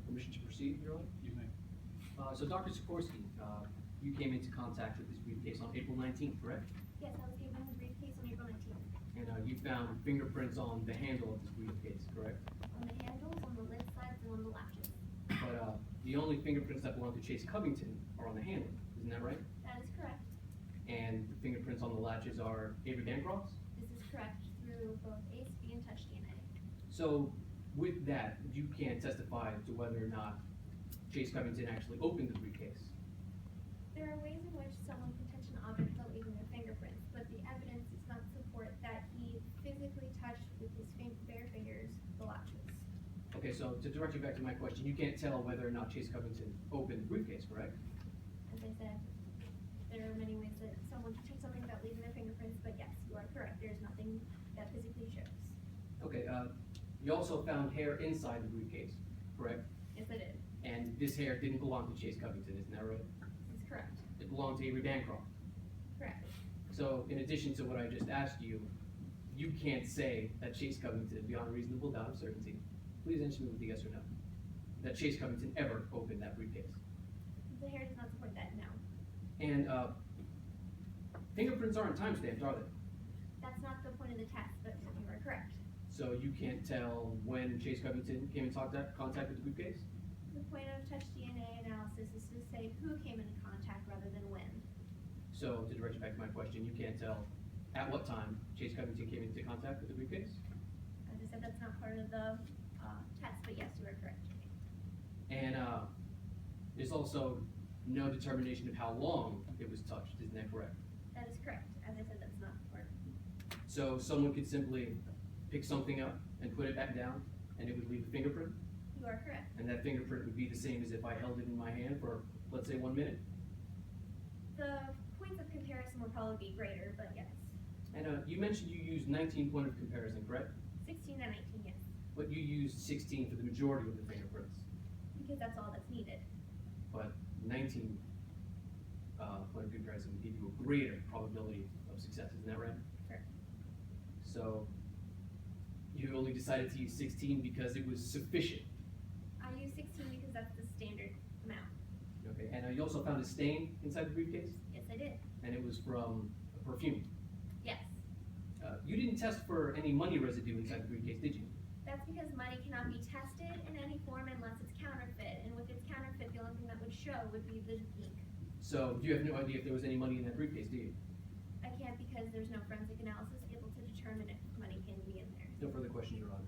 Permission to proceed, Your Honor? You may. So Dr. Sikorsky, you came into contact with this briefcase on April 19th, correct? Yes, I was given the briefcase on April 19th. And you found fingerprints on the handle of this briefcase, correct? On the handles, on the lid sides, and on the latches. But the only fingerprints that belong to Chase Covington are on the handle, isn't that right? That is correct. And the fingerprints on the latches are Avery Bancroft's? This is correct through both ACE and Touch DNA. So with that, you can't testify to whether or not Chase Covington actually opened the briefcase. There are ways in which someone can touch an object without leaving their fingerprints, but the evidence does not support that he physically touched with his bare fingers the latches. Okay, so to direct you back to my question, you can't tell whether or not Chase Covington opened the briefcase, correct? As I said, there are many ways that someone can touch something without leaving their fingerprints, but yes, you are correct. There's nothing that physically shows. Okay, you also found hair inside the briefcase, correct? Yes, I did. And this hair didn't belong to Chase Covington, isn't that right? This is correct. It belonged to Avery Bancroft. Correct. So in addition to what I just asked you, you can't say that Chase Covington, beyond a reasonable doubt of certainty, please answer me with a yes or no, that Chase Covington ever opened that briefcase. The hair does not support that, no. And fingerprints aren't timestamped, are they? That's not the point of the test, but you are correct. So you can't tell when Chase Covington came in contact with the briefcase? The point of touch DNA analysis is to say who came into contact rather than when. So to direct you back to my question, you can't tell at what time Chase Covington came into contact with the briefcase? As I said, that's not part of the test, but yes, you are correct. And there's also no determination of how long it was touched, isn't that correct? That is correct. As I said, that's not part. So someone could simply pick something up and put it back down, and it would leave a fingerprint, You are correct. and that fingerprint would be the same as if I held it in my hand for, let's say, 1 minute. The points of comparison will probably be greater, but yes. And you mentioned you used 19 point of comparison, correct? 16 and 19, yes. But you used 16 for the majority of the fingerprints, Because that's all that's needed. but 19 point of comparison would give you a greater probability of success, isn't that right? Correct. So you only decided to use 16 because it was sufficient. I use 16 because that's the standard amount. Okay, and you also found a stain inside the briefcase, Yes, I did. and it was from a perfume. Yes. You didn't test for any money residue inside the briefcase, did you? That's because money cannot be tested in any form unless it's counterfeit. And with its counterfeit, the only thing that would show would be the ink. So you have no idea if there was any money in that briefcase, do you? I can't because there's no forensic analysis able to determine if money can be in there. No further questions, Your Honor.